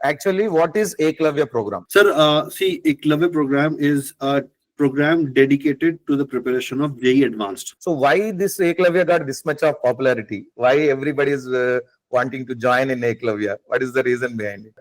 Actually, what is Eklavya program? Sir, see, Eklavya program is a program dedicated to the preparation of JEE Advanced. So why this Eklavya got this much of popularity? Why everybody is wanting to join in Eklavya? What is the reason behind it?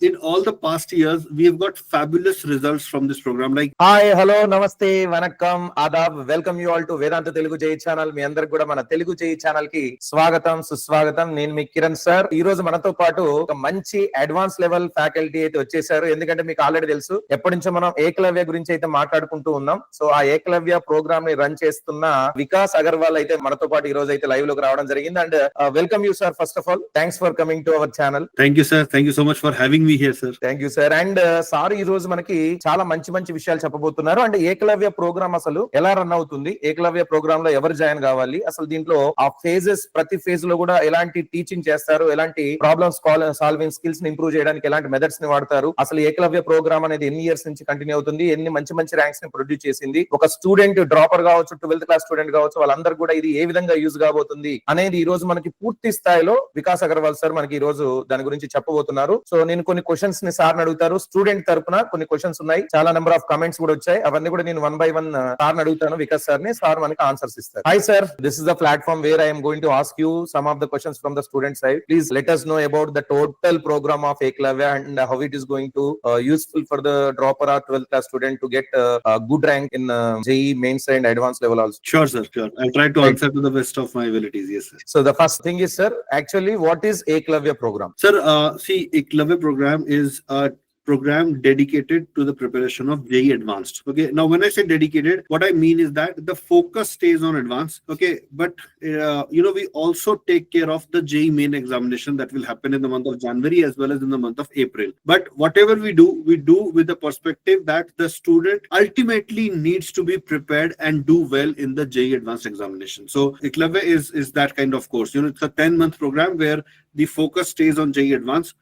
In all the past years, we have got fabulous results from this program. Like, hi hello namaste vanakkam adaab welcome you all to Vedanta Telugu Jai channel. మీ అందరికి కూడా మన Telugu Jai channel కి స్వాగతం సుస్వాగతం. నేను మీ Kiran sir. ఈ రోజు మనతో పాటు ఒక మంచి అడ్వాన్స్ లెవెల్ ఫ్యాకల్టీ అయితే వచ్చేసారు. ఎందుకంటే మీకు ఆల్రెడీ తెలుసు ఎప్పటి నుంచో మనం ఏకలవ్య గురించి అయితే మాట్లాడుకుంటూ ఉన్నాం. సో ఆ ఏకలవ్య ప్రోగ్రామ్ ని రన్ చేస్తున్న వికాస్ అగర్వాల్ అయితే మనతో పాటు ఈ రోజు అయితే లైవ్ లోకి రావడం జరిగింది. And welcome you sir. First of all thanks for coming to our channel. thank you, sir. Thank you so much for having me here, sir. Thank you sir. And sir ఈ రోజు మనకి చాలా మంచి మంచి విషయాలు చెప్పబోతున్నారు. అంటే ఏకలవ్య ప్రోగ్రామ్ అసలు ఎలా రన్ అవుతుంది, ఏకలవ్య ప్రోగ్రామ్ లో ఎవరు జాయిన్ కావాలి, అసలు దీంట్లో ఆ ఫేజెస్ ప్రతి ఫేజ్ లో కూడా ఎలాంటి టీచింగ్ చేస్తారు, ఎలాంటి ప్రాబ్లమ్స్ సాల్వింగ్ స్కిల్స్ ని ఇంప్రూవ్ చేయడానికి ఎలాంటి మెథడ్స్ ని వాడతారు, అసలు ఏకలవ్య ప్రోగ్రామ్ అనేది ఎన్ని ఇయర్స్ నుంచి కంటిన్యూ అవుతుంది, ఎన్ని మంచి మంచి ర్యాంక్స్ ని ప్రొడ్యూస్ చేసింది, ఒక స్టూడెంట్ డ్రాపర్ కావచ్చు, 12th క్లాస్ స్టూడెంట్ కావచ్చు, వాళ్ళందరూ కూడా ఇది ఏ విధంగా యూజ్ కాబోతుంది అనేది ఈ రోజు మనకి పూర్తి స్థాయిలో వికాస్ అగర్వాల్ సార్ మనకి ఈ రోజు దాని గురించి చెప్పబోతున్నారు. సో నేను కొన్ని క్వశ్చన్స్ ని సార్ అడుగుతారు. స్టూడెంట్ తరపున కొన్ని క్వశ్చన్స్ ఉన్నాయి, చాలా నెంబర్ ఆఫ్ కమెంట్స్ కూడా వచ్చాయి. అవన్నీ కూడా నేను 1 by 1 సార్ అడుగుతాను, వికాస్ సార్ ని. సార్ మనకి ఆన్సర్స్ ఇస్తారు. Hi sir, this is the platform where I am going to ask you some of the questions from the student side. Please let us know about the total program of Eklavya and how it is going to useful for the dropper or 12th class student to get a good rank in JEE mains and advanced level also. Sure, sir. Sure. I'll try to answer to the best of my abilities. Yes, sir. So the first thing is, sir, actually what is Eklavya program? Sir, see, Eklavya program is a program dedicated to the preparation of JEE Advanced. Okay. Now, when I say dedicated, what I mean is that the focus stays on advanced. Okay. But, we also take care of the JEE main examination that will happen in the month of January as well as in the month of April. But whatever we do with the perspective that the student ultimately needs to be prepared and do well in the JEE Advanced examination. So, Eklavya is that kind of course. It's a 10-month program where the focus stays on JEE Advanced.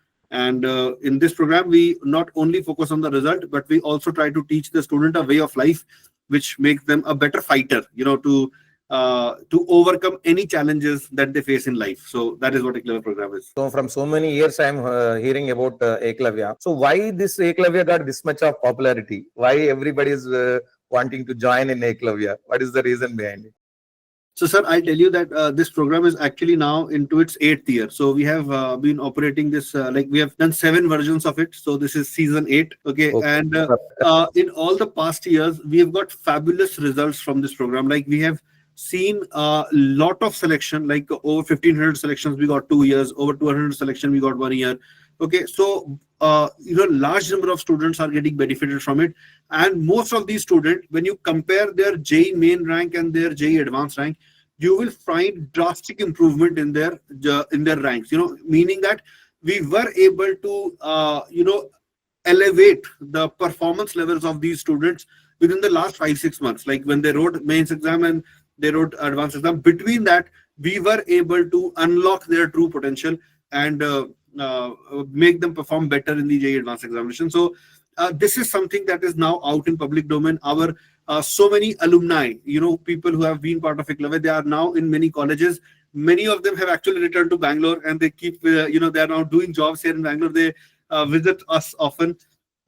And in this program, we not only focus on the result, but we also try to teach the student a way of life which makes them a better fighter, to overcome any challenges that they face in life. So that is what Eklavya program is. So from so many years, I am hearing about Eklavya. So why this Eklavya got this much of popularity? Why everybody is wanting to join in Eklavya? What is the reason behind it? So, sir, I'll tell you that this program is actually now into its 8th year. So we have been operating this, we have done 7 versions of it. So this is season 8. Okay. And in all the past years, we have got fabulous results from this program. Like we have seen a lot of selection, like over 1,500 selections we got 2 years, over 200 selection we got 1 year. Okay. So, large number of students are getting benefited from it. And most of these students, when you compare their JEE main rank and their JEE advanced rank, you will find drastic improvement in their ranks, meaning that we were able to, elevate the performance levels of these students within the last 5-6 months. Like when they wrote mains exam and they wrote advanced exam, between that, we were able to unlock their true potential and make them perform better in the JEE advanced examination. So this is something that is now out in public domain. Our so many alumni, people who have been part of Eklavya, they are now in many colleges. Many of them have actually returned to Bangalore and they keep, they are now doing jobs here in Bangalore. They visit us often.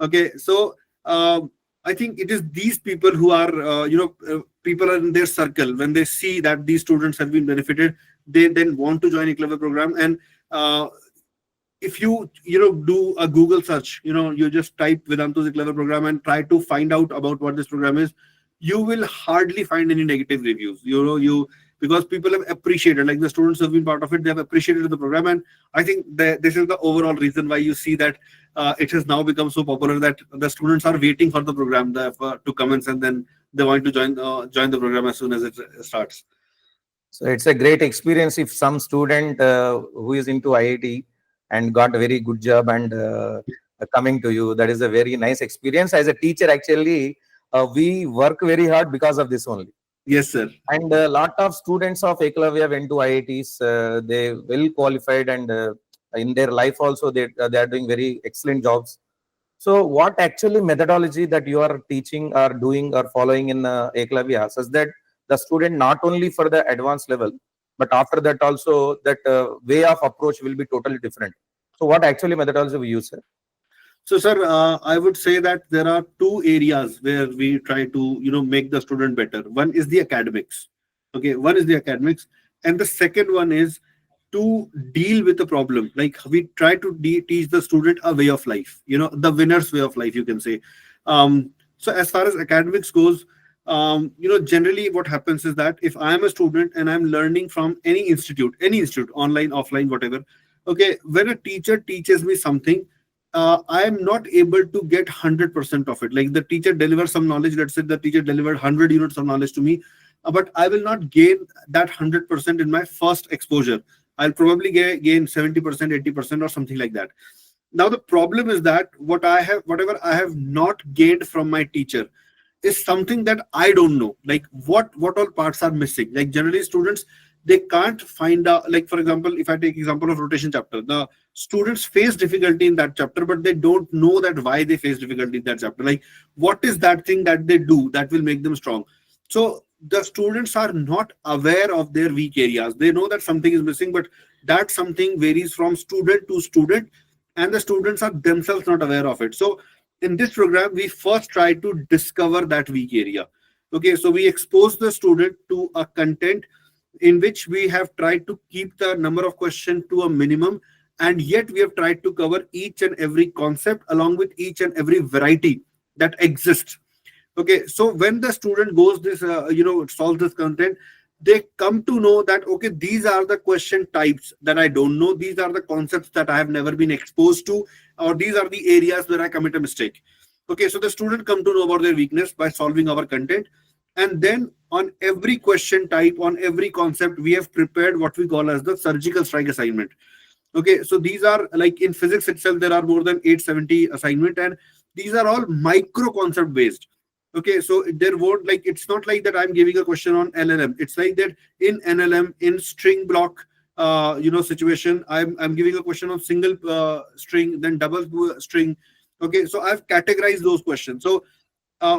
Okay. So I think it is these people who are, people are in their circle. When they see that these students have been benefited, they then want to join Eklavya program. And if you do a Google search, you just type Vedantu's Eklavya program and try to find out about what this program is, you will hardly find any negative reviews. Because people have appreciated, like the students who have been part of it, they have appreciated the program. And I think this is the overall reason why you see that it has now become so popular that the students are waiting for the program to commence, and then they want to join the program as soon as it starts. So it's a great experience if some student who is into IIT and got a very good job and coming to you. That is a very nice experience. As a teacher, actually, we work very hard because of this only. Yes, sir. And a lot of students of Eklavya went to IITs. They well qualified, and in their life also they are doing very excellent jobs. So what actually methodology that you are teaching or doing or following in Eklavya, such that the student not only for the advanced level, but after that also that way of approach will be totally different. So what actually methodology we use, sir? So, sir, I would say that there are two areas where we try to, make the student better. One is the academics. Okay, one is the academics, and the second one is to deal with the problem. Like we try to teach the student a way of life. The winner's way of life, you can say. So, as far as academics goes, generally what happens is that if I am a student and I'm learning from any institute, online, offline, whatever. Okay, when a teacher teaches me something, I am not able to get 100% of it. Like the teacher delivers some knowledge, let's say the teacher delivered 100 units of knowledge to me, but I will not gain that 100% in my first exposure. I'll probably gain 70%, 80%, or something like that. Now the problem is that whatever I have not gained from my teacher is something that I don't know. Like what all parts are missing. Like generally students, they can't find out. Like for example, if I take example of rotation chapter, the students face difficulty in that chapter, but they don't know that why they face difficulty in that chapter. Like what is that thing that they do that will make them strong? So the students are not aware of their weak areas. They know that something is missing, but that something varies from student to student, and the students are themselves not aware of it. So in this program, we first try to discover that weak area. Okay, so we expose the student to a content in which we have tried to keep the number of questions to a minimum, and yet we have tried to cover each and every concept along with each and every variety that exists. Okay, so when the student goes this, solves this content, they come to know that, okay, these are the question types that I don't know. These are the concepts that I have never been exposed to, or these are the areas where I commit a mistake. Okay, so the student come to know about their weakness by solving our content. And then on every question type, on every concept, we have prepared what we call as the surgical strike assignment. Okay, so these are like in physics itself, there are more than 870 assignment, and these are all micro concept based. Okay, so there won't, like, it's not like that I'm giving a question on LLM. It's like that in NLM, in string block, situation, I'm giving a question on single string, then double string. Okay, so I've categorized those questions. So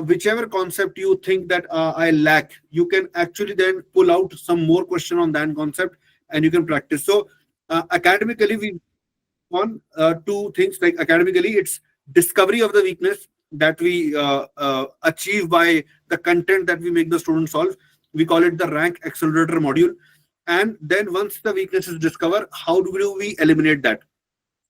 whichever concept you think that I lack, you can actually then pull out some more question on that concept, and you can practice. So academically, we on two things. Like academically, it's discovery of the weakness that we achieve by the content that we make the student solve. We call it the rank accelerator module. And then once the weakness is discovered, how do we eliminate that?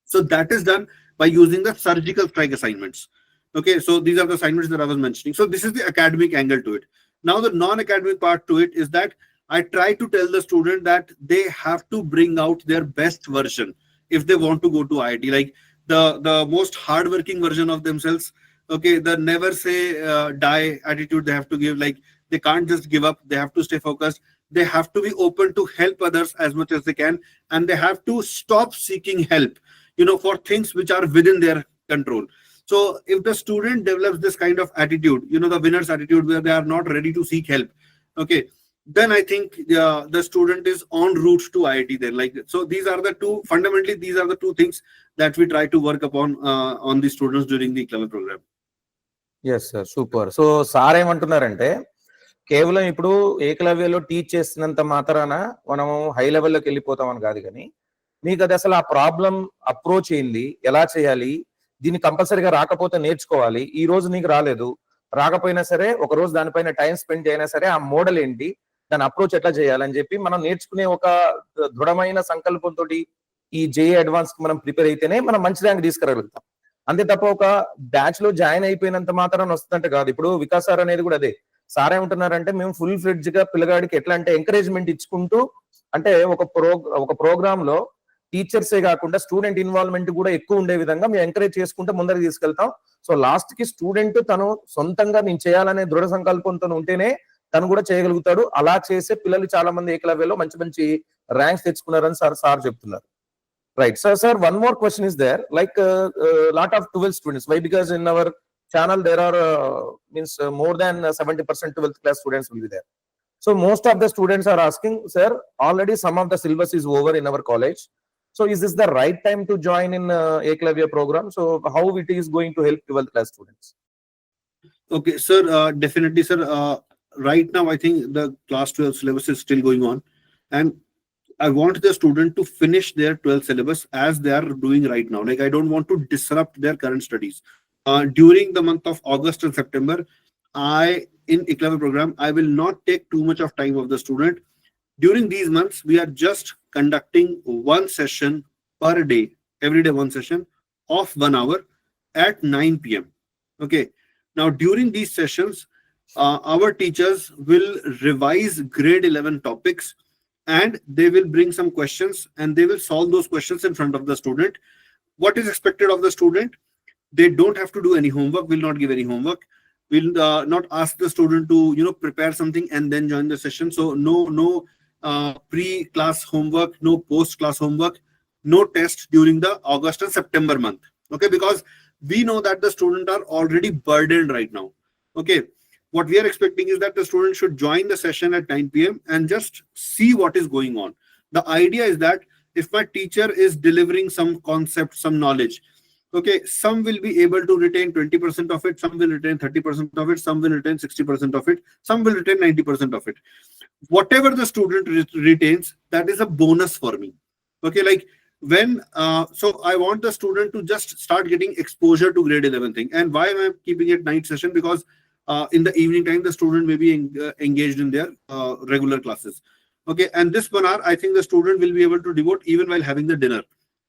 So that is done by using the surgical strike assignments. Okay, so these are the assignments that I was mentioning. So this is the academic angle to it. Now the non-academic part to it is that I try to tell the student that they have to bring out their best version if they want to go to IIT, like the most hardworking version of themselves. Okay, the never say die attitude they have to give. Like they can't just give up. They have to stay focused. They have to be open to help others as much as they can, and they have to stop seeking help, for things which are within their control. So if the student develops this kind of attitude, the winner's attitude, where they are not ready to seek help, okay, then I think the student is en route to IIT then. Like, so these are the two, fundamentally, these are the two things that we try to work upon on the students during the Eklavya program. Yes sir, super. So sir ఏమంటున్నారంటే కేవలం ఇప్పుడు ఏకలవ్యలో teach చేస్తున్నంత మాత్రాన మనం high లెవెల్లోకి వెళ్ళిపోతామని కాదు, కానీ మీకు అది అసలు ఆ ప్రాబ్లం అప్రోచ్ ఏంది, ఎలా చేయాలి, దీన్ని కంపల్సరీగా రాకపోతే నేర్చుకోవాలి, ఈ రోజు నీకు రాలేదు, రాకపోయినా సరే ఒక రోజు దానిపైన టైం స్పెండ్ అయినా సరే ఆ మోడల్ ఏంటి, దాని అప్రోచ్ ఎట్లా చేయాలని చెప్పి మనం నేర్చుకునే ఒక దృఢమైన సంకల్పంతో ఈ జేఈ అడ్వాన్స్ కి మనం ప్రిపేర్ అయితేనే మనం మంచి ర్యాంక్ తీసుకురాగలుగుతాం. అంతే తప్ప ఒక బ్యాచ్ లో జాయిన్ అయిపోయినంత మాత్రం వస్తుందంటే కాదు. ఇప్పుడు వికాస్ సార్ అనేది కూడా అదే. సార్ ఏమంటున్నారంటే మేము ఫుల్ ఫ్లెడ్జ్ గా పిల్లగాడికి ఎట్లా అంటే ఎంకరేజ్మెంట్ ఇచ్చుకుంటూ, అంటే ఒక ప్రోగ్రామ్ లో టీచర్సే కాకుండా స్టూడెంట్ ఇన్వాల్వ్మెంట్ కూడా ఎక్కువ ఉండే విధంగా మేము ఎంకరేజ్ చేసుకుంటూ ముందరికి తీసుకెళ్తాం. సో లాస్ట్ కి స్టూడెంట్ తను సొంతంగా నేను చేయాలనే దృఢ సంకల్పంతో ఉంటేనే తను కూడా చేయగలుగుతాడు. అలా చేసే పిల్లలు చాలా మంది ఏకలవ్యలో మంచి మంచి ర్యాంక్స్ తెచ్చుకున్నారని సార్ చెప్తున్నారు. Right. So, sir, one more question is there. Like lot of 12th students. Why? Because in our channel there are more than 70% 12th class students will be there. So most of the students are asking, sir, already some of the syllabus is over in our college. So is this the right time to join in Eklavya program? So how it is going to help 12th class students? Okay, sir, definitely, sir. Right now, I think the class 12 syllabus is still going on, and I want the student to finish their 12th syllabus as they are doing right now. Like, I don't want to disrupt their current studies. During the month of August and September, in Eklavya program, I will not take too much of time of the student. During these months, we are just conducting one session per day, every day one session of 1 hour at 9 p.m. Okay. Now, during these sessions, our teachers will revise grade 11 topics, and they will bring some questions and they will solve those questions in front of the student. What is expected of the student? They don't have to do any homework. Will not give any homework. Will not ask the student to prepare something and then join the session. So no pre-class homework, no post-class homework, no test during the August and September month. Okay, because we know that the students are already burdened right now. Okay, what we are expecting is that the student should join the session at 9 p.m. and just see what is going on. The idea is that if my teacher is delivering some concept, some knowledge, okay, some will be able to retain 20% of it, some will retain 30% of it, some will retain 60% of it, some will retain 90% of it. Whatever the student retains, that is a bonus for me. Okay, like when so I want the student to just start getting exposure to grade 11 thing. And why am I keeping it night session? Because in the evening time, the student may be engaged in their regular classes. Okay, and this 1 hour, I think the student will be able to devote even while having the dinner.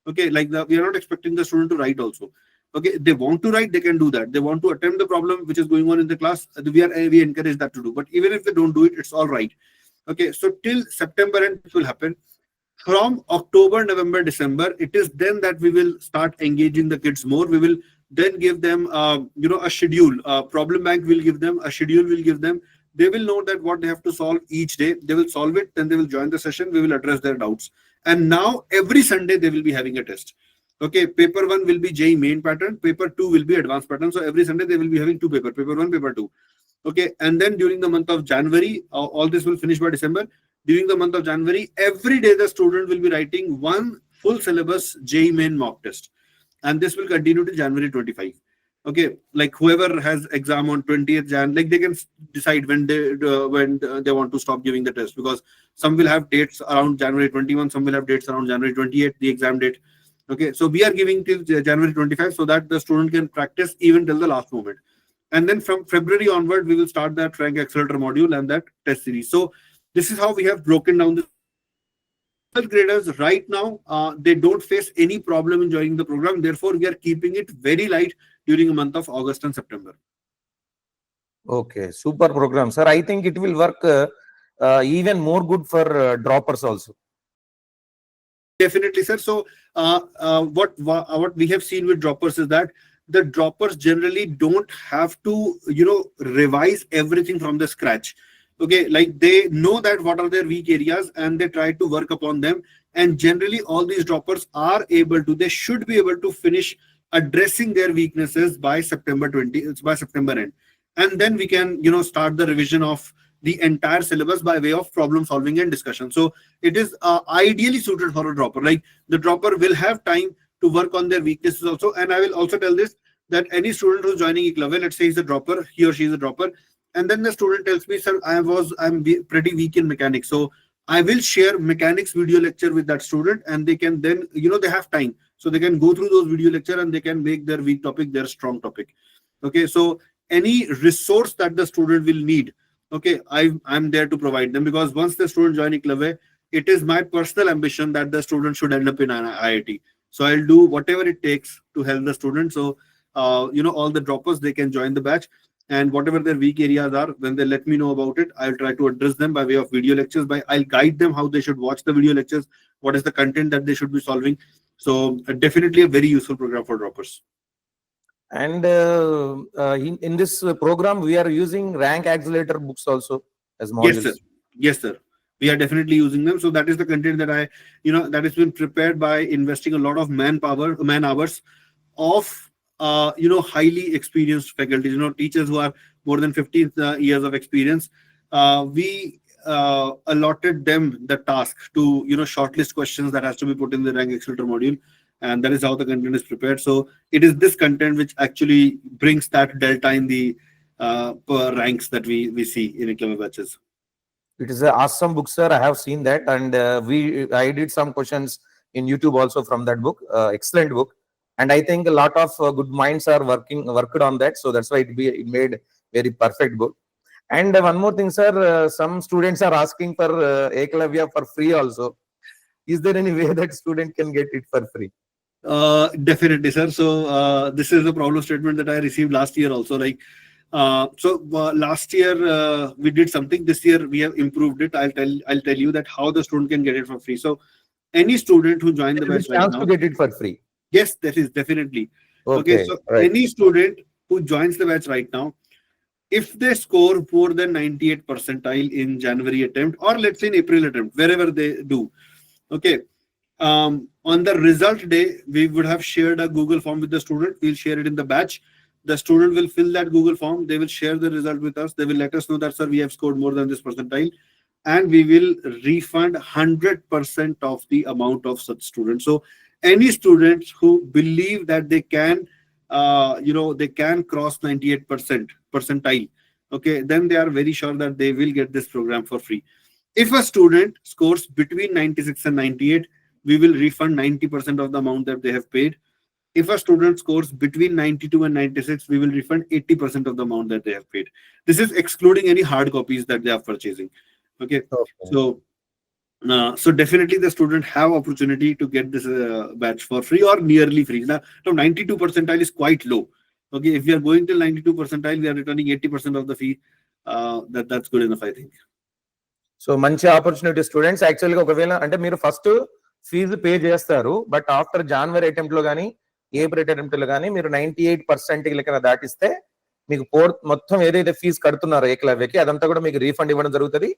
Okay, like we are not expecting the student to write also. Okay, they want to write, they can do that. They want to attempt the problem which is going on in the class, we encourage that to do. But even if they don't do it, it's all right. Okay, so till September end, this will happen. From October, November, December, it is then that we will start engaging the kids more. We will then give them, a schedule. Problem bank will give them a schedule. Will give them. They will know that what they have to solve each day. They will solve it. Then they will join the session. We will address their doubts. And now every Sunday they will be having a test. Okay, paper 1 will be JEE main pattern. Paper 2 will be advanced pattern. So every Sunday they will be having two paper 1, paper 2. Okay, and then during the month of January, all this will finish by December. During the month of January, every day the student will be writing one full syllabus JEE main mock test, and this will continue to January 25. Okay, like whoever has exam on 20th Jan, like they can decide when they want to stop giving the test, because some will have dates around January 21, some will have dates around January 28, the exam date. Okay, so we are giving till January 25 so that the student can practice even till the last moment. And then from February onward, we will start that rank accelerator module and that test series. So this is how we have broken down the 12th graders right now. They don't face any problem in joining the program. Therefore, we are keeping it very light during the month of August and September. Okay, super program, sir. I think it will work even more good for droppers also. Definitely, sir. So what we have seen with droppers is that the droppers generally don't have to revise everything from the scratch. Okay, like they know that what are their weak areas and they try to work upon them. And generally all these droppers are able to, they should be able to finish addressing their weaknesses by September end. And then we can start the revision of the entire syllabus by way of problem solving and discussion. So it is ideally suited for a dropper. Like the dropper will have time to work on their weaknesses also. And I will also tell this, that any student who's joining Eklavya, let's say he's a dropper, he or she is a dropper, and then the student tells me, sir, I'm pretty weak in mechanics. So I will share mechanics video lecture with that student, and they can then, they have time. So they can go through those video lecture and they can make their weak topic their strong topic. Okay, so any resource that the student will need, okay, I'm there to provide them, because once the student join Eklavya, it is my personal ambition that the student should end up in an IIT. So I'll do whatever it takes to help the student. So all the droppers, they can join the batch, and whatever their weak areas are, when they let me know about it, I'll try to address them by way of video lectures. I'll guide them how they should watch the video lectures, what is the content that they should be solving. So definitely a very useful program for droppers. And in this program, we are using rank accelerator books also as modules. Yes, sir. Yes, sir. We are definitely using them. So that is the content that that has been prepared by investing a lot of man hours of highly experienced faculty, teachers who have more than 15 years of experience. We allotted them the task to shortlist questions that has to be put in the rank accelerator module, and that is how the content is prepared. So it is this content which actually brings that delta in the ranks that we see in Eklavya batches. It is an awesome book, sir. I have seen that, and I did some questions in YouTube also from that book. Excellent book, and I think a lot of good minds are worked on that. So that's why it made very perfect book. And one more thing, sir. Some students are asking for Eklavya for free also. Is there any way that student can get it for free? Definitely, sir. So this is a problem statement that I received last year also. Like, last year we did something. This year we have improved it. I'll tell you that how the student can get it for free. So any student who joined the There is batch a right chance now, to get it for free. yes, that is definitely okay. Okay, So right. any student who joins the batch right now, if they score more than 98 percentile in January attempt, or let's say in April attempt, wherever they do, okay, on the result day, we would have shared a Google form with the student. We'll share it in the batch. The student will fill that Google form. They will share the result with us. They will let us know that, sir, we have scored more than this percentile. And we will refund 100% of the amount of such students. So any students who believe that they can, they can cross 98% percentile, okay, then they are very sure that they will get this program for free. If a student scores between 96 and 98, we will refund 90% of the amount that they have paid. If a student scores between 92 and 96, we will refund 80% of the amount that they have paid. This is excluding any hard copies that they are purchasing. Okay. Okay. So definitely the student have opportunity to get this batch for free or nearly free. Now 92 percentile is quite low. Okay. If we are going till 92 percentile, we are returning 80% of the fee. That's good enough, I think. So మంచి opportunity students యాక్చువల్గా ఒకవేళ అంటే మీరు first fee pay చేస్తారు, but after January attempt లో కానీ April attempt లో కానీ మీరు 98% కింద దాటిస్తే మీకు మొత్తం ఏదైతే ఫీజు కడుతున్నారో ఏకలవ్యకి అదంతా కూడా మీకు రీఫండ్ ఇవ్వడం జరుగుతుంది.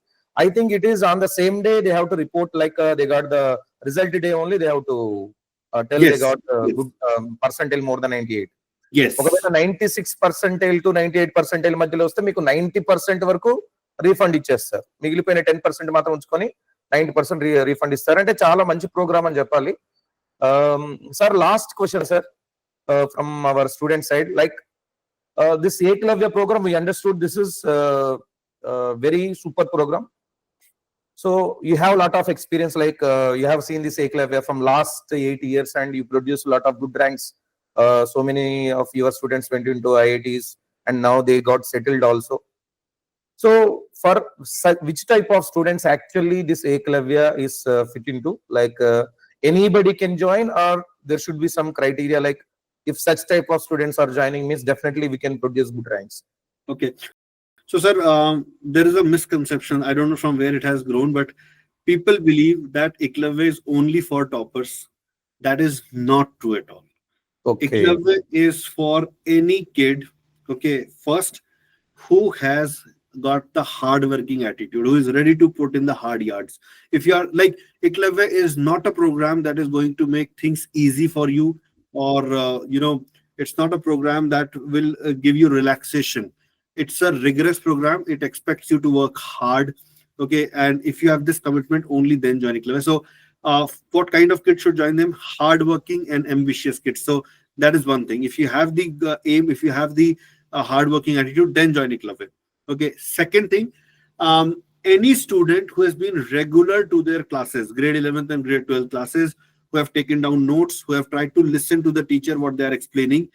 I think it is on the same day they have to report like they got the result day only they have to tell they got good percentile more than 98. ఒకవేళ 96% to 98% మధ్యలో వస్తే మీకు 90% వరకు refund ఇచ్చేస్తారు. మిగిలిపోయిన 10% మాత్రం ఉంచుకొని 90% refund ఇస్తారు. అంటే చాలా మంచి ప్రోగ్రామ్ అని చెప్పాలి. Sir last question sir from our student side, like this Eklavya program, we understood this is very super program. So you have a lot of experience, like you have seen this Eklavya from last 8 years and you produce a lot of good ranks. So many of your students went into IITs and now they got settled also. So for which type of students actually this Eklavya is fit into? Like anybody can join, or there should be some criteria, like if such type of students are joining means definitely we can produce good ranks. Okay. So, sir, there is a misconception. I don't know from where it has grown, but people believe that Eklavya is only for toppers. That is not true at all. Okay. Eklavya is for any kid, okay, first, who has got the hard working attitude, who is ready to put in the hard yards. If you are like, Eklavya is not a program that is going to make things easy for you, or it's not a program that will give you relaxation. It's a rigorous program. It expects you to work hard, okay, and if you have this commitment, only then join Eklavya. So what kind of kids should join them? Hard working and ambitious kids. So that is one thing. If you have the aim, if you have the hard working attitude, then join Eklavya. Okay. Second thing, any student who has been regular to their classes, grade 11th and grade 12th classes, who have taken down notes, who have tried to listen to the teacher what they are explaining,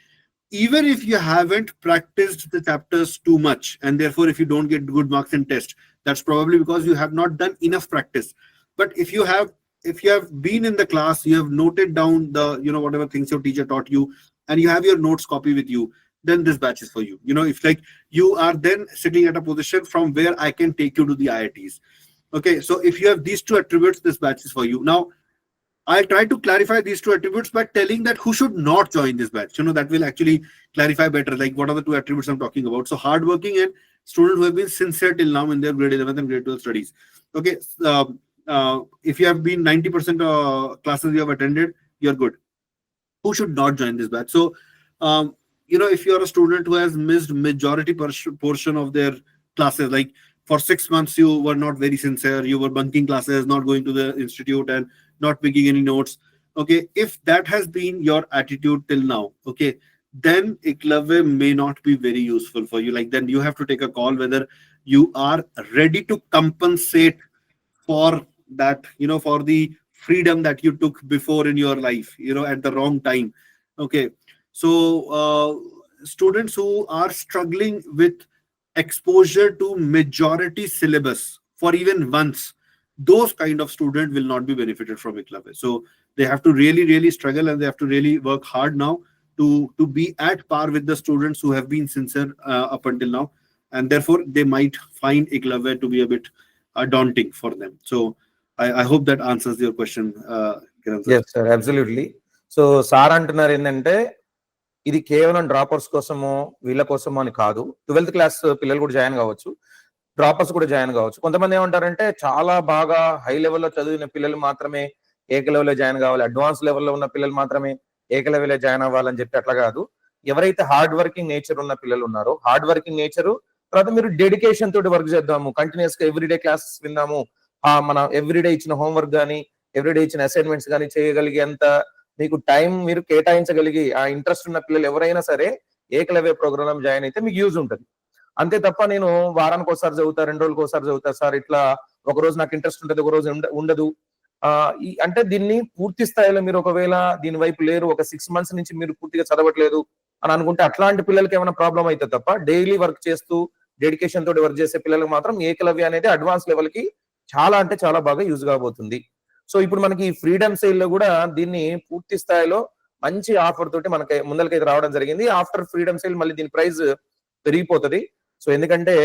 even if you haven't practiced the chapters too much, and therefore if you don't get good marks in test, that's probably because you have not done enough practice. But if you have been in the class, you have noted down the whatever things your teacher taught you, and you have your notes copy with you, then this batch is for you. If like you are then sitting at a position from where I can take you to the IITs. Okay, so if you have these two attributes, this batch is for you. Now I'll try to clarify these two attributes by telling that who should not join this batch. That will actually clarify better, like what are the two attributes I'm talking about. So hardworking and students who have been sincere till now in their grade 11th and grade 12 studies. Okay, if you have been 90% classes you have attended, you're good. Who should not join this batch? So, if you're a student who has missed majority portion of their classes, like for 6 months you were not very sincere, you were bunking classes, not going to the institute and not making any notes. Okay, if that has been your attitude till now, okay, then Eklavya may not be very useful for you. Like then you have to take a call whether you are ready to compensate for that, for the freedom that you took before in your life, at the wrong time. Okay. So students who are struggling with exposure to majority syllabus for even once, those kind of student will not be benefited from Eklavya. So they have to really, really struggle, and they have to really work hard now to be at par with the students who have been sincere up until now, and therefore they might find Eklavya to be a bit daunting for them. So I hope that answers your question, Kiran sir. Yes, sir, absolutely. So sir అంటున్నారు ఏంటంటే ఇది కేవలం droppers కోసమో వీళ్ళ కోసమో అని కాదు, 12th class పిల్లలు కూడా జాయిన్ కావచ్చు, డ్రాపర్స్ కూడా జాయిన్ కావచ్చు. కొంతమంది ఏమంటారంటే చాలా బాగా హై లెవెల్లో చదివిన పిల్లలు మాత్రమే ఏకలవ్యలో జాయిన్ కావాలి, అడ్వాన్స్ లెవెల్లో ఉన్న పిల్లలు మాత్రమే ఏకలవ్యలో జాయిన్ అవ్వాలని చెప్పి అట్లా కాదు. ఎవరైతే హార్డ్ వర్కింగ్ నేచర్ ఉన్న పిల్లలు ఉన్నారో, హార్డ్ వర్కింగ్ నేచర్ తర్వాత మీరు డెడికేషన్ తోటి వర్క్ చేద్దాము, కంటిన్యూస్ గా ఎవ్రీడే క్లాసెస్ విందాము, మన ఎవ్రీడే ఇచ్చిన హోంవర్క్ కానీ ఎవ్రీడే ఇచ్చిన అసైన్మెంట్స్ కానీ చేయగలిగేంత మీకు టైం మీరు కేటాయించగలిగి ఆ ఇంట్రెస్ట్ ఉన్న పిల్లలు ఎవరైనా సరే ఏకలవ్య ప్రోగ్రామ్ జాయిన్ అయితే మీకు యూజ్ ఉంటుంది. అంతే తప్ప నేను వారానికి ఒకసారి చదువుతా, 2 రోజులకు ఒకసారి చదువుతా సార్, ఇట్లా ఒక రోజు నాకు ఇంట్రెస్ట్ ఉంటుంది, ఒక రోజు ఉండదు అంటే దీన్ని పూర్తి స్థాయిలో మీరు ఒకవేళ దీని వైపు లేరు, ఒక 6 months నుంచి మీరు పూర్తిగా చదవట్లేదు అని అనుకుంటే అట్లాంటి పిల్లలకి ఏమైనా ప్రాబ్లం అయితే తప్ప, డైలీ వర్క్ చేస్తూ డెడికేషన్ తోటి వర్క్ చేసే పిల్లలకు మాత్రం ఏకలవ్య అనేది అడ్వాన్స్ లెవెల్ కి చాలా అంటే చాలా బాగా యూజ్ కాబోతుంది. సో ఇప్పుడు మనకి ఫ్రీడమ్ సేల్ లో కూడా దీన్ని పూర్తి స్థాయిలో మంచి ఆఫర్ తోటి మనకి ముందలకైతే రావడం జరిగింది. ఆఫ్టర్ ఫ్రీడమ్ సేల్ మళ్ళీ దీని ప్రైస్ పెరిగిపోతుంది. సో ఎందుకంటే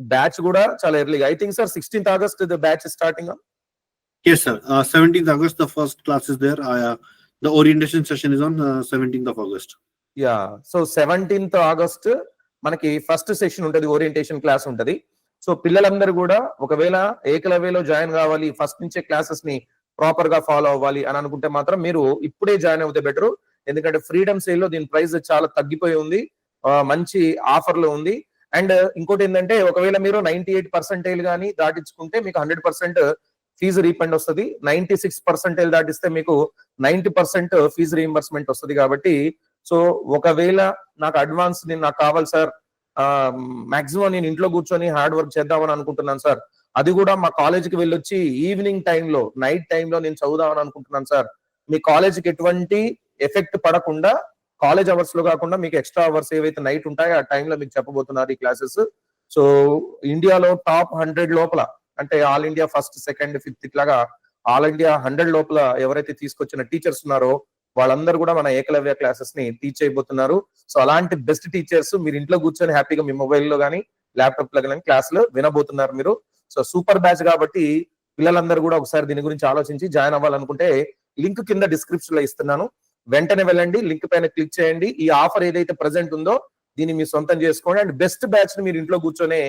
బ్యాచ్ కూడా చాలా ఎర్లీగా, I think sir 16th August the batch starting. Yes, sir. 17th August, the first class is there. The orientation session is on 17th of August. Yeah. So 17th August మనకి first session ఉంటది, orientation class ఉంటది. So పిల్లలందరూ కూడా ఒకవేళ ఏకలవ్యలో join కావాలి, first నుంచే classes ని proper గా ఫాలో అవ్వాలి అని అనుకుంటే మాత్రం మీరు ఇప్పుడే జాయిన్ అవుతే బెటర్. ఎందుకంటే ఫ్రీడమ్ సేల్ లో దీని ప్రైస్ చాలా తగ్గిపోయి ఉంది, మంచి ఆఫర్ లో ఉంది. అండ్ ఇంకోటి ఏంటంటే ఒకవేళ మీరు 98% కానీ దాటించుకుంటే మీకు 100% ఫీజు రీఫండ్ వస్తుంది, 96% దాటిస్తే మీకు 90% ఫీజు రీఎంబర్స్మెంట్ వస్తుంది. కాబట్టి సో ఒకవేళ నాకు అడ్వాన్స్ నాకు కావాలి సార్, మాక్సిమం నేను ఇంట్లో కూర్చొని హార్డ్ వర్క్ చేద్దామని అనుకుంటున్నాను సార్, అది కూడా మా కాలేజీకి వెళ్ళొచ్చి ఈవినింగ్ టైంలో నైట్ టైంలో నేను చదువుదామని అనుకుంటున్నాను సార్, మీ కాలేజీకి ఎటువంటి ఎఫెక్ట్ పడకుండా కాలేజ్ అవర్స్ లో కాకుండా మీకు ఎక్స్ట్రా అవర్స్ ఏవైతే నైట్ ఉంటాయో ఆ టైంలో మీకు చెప్పబోతున్నారు ఈ క్లాసెస్. సో ఇండియాలో టాప్ 100 లోపల, అంటే all India first second fifth ఇట్లాగా ఆల్ ఇండియా 100 లోపల ఎవరైతే తీసుకొచ్చిన టీచర్స్ ఉన్నారో వాళ్ళందరూ కూడా మన ఏకలవ్య క్లాసెస్ ని టీచ్ అయిపోతున్నారు. సో అలాంటి బెస్ట్ టీచర్స్ మీరు ఇంట్లో కూర్చొని హ్యాపీగా మీ మొబైల్లో కానీ ల్యాప్టాప్ లో కానీ క్లాసులు వినబోతున్నారు మీరు. సో సూపర్ బ్యాచ్ కాబట్టి పిల్లలందరూ కూడా ఒకసారి దీని గురించి ఆలోచించి జాయిన్ అవ్వాలనుకుంటే లింక్ కింద డిస్క్రిప్షన్ లో ఇస్తున్నాను, వెంటనే వెళ్ళండి, లింక్ పైన క్లిక్ చేయండి. ఈ ఆఫర్ ఏదైతే ప్రెసెంట్ ఉందో దీన్ని మీ సొంతం చేసుకోండి. అండ్ బెస్ట్ బ్యాచ్ ని మీరు ఇంట్లో కూర్చొని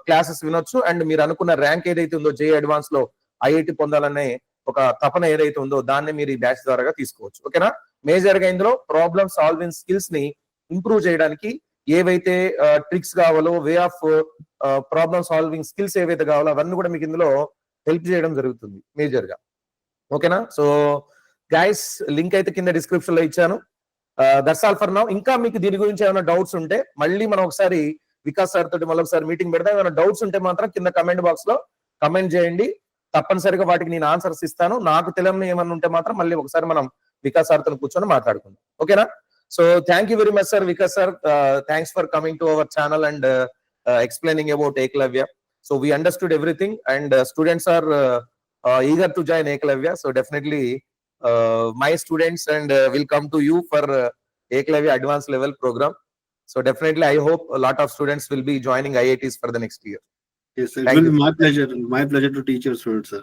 క్లాసెస్ వినొచ్చు. అండ్ మీరు అనుకున్న ర్యాంక్ ఏదైతే ఉందో జే అడ్వాన్స్ లో ఐఐటి పొందాలనే ఒక తపన ఏదైతే ఉందో దాన్ని మీరు ఈ బ్యాచ్ ద్వారా తీసుకోవచ్చు. ఓకేనా? మేజర్ గా ఇందులో ప్రాబ్లమ్ సాల్వింగ్ స్కిల్స్ ని ఇంప్రూవ్ చేయడానికి ఏవైతే ట్రిక్స్ కావాలో, way of problem solving skills ఏవైతే కావాలో అవన్నీ కూడా మీకు ఇందులో హెల్ప్ చేయడం జరుగుతుంది మేజర్ గా. ఓకేనా? సో గైస్ లింక్ అయితే కింద డిస్క్రిప్షన్ లో ఇచ్చాను. That's all for now. ఇంకా మీకు దీని గురించి ఏమైనా డౌట్స్ ఉంటే మళ్ళీ మనం ఒకసారి వికాస్ సార్ తోటి మళ్ళీ ఒకసారి మీటింగ్ పెడదాం. ఏమైనా డౌట్స్ ఉంటే మాత్రం కింద కమెంట్ బాక్స్ లో కమెంట్ చేయండి, తప్పనిసరిగా వాటికి నేను ఆన్సర్స్ ఇస్తాను. నాకు తెలియని ఏమైనా ఉంటే మాత్రం మళ్ళీ ఒకసారి మనం వికాస్ సార్ తో కూర్చొని మాట్లాడుకుందాం. ఓకేనా? So thank you very much sir, Vikas sir. Thanks for coming to our channel and explaining about Eklavya. So we understood everything, and students are eager to join Eklavya. So definitely my students and will come to you for Eklavya advanced level program. So definitely I hope a lot of students will be joining IITs for the next year. Yes, sir. It will be my pleasure. My pleasure to teach your students, sir.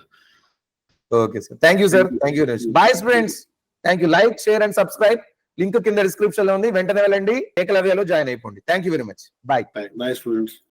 Okay, sir. Thank you, sir. Thank you. Bye, friends. Thank you. Like, share, and subscribe. Link in the description lo undi. Ventane velandi Eklavya lo join అయిపోండి. Thank you very much. Bye. Bye, students.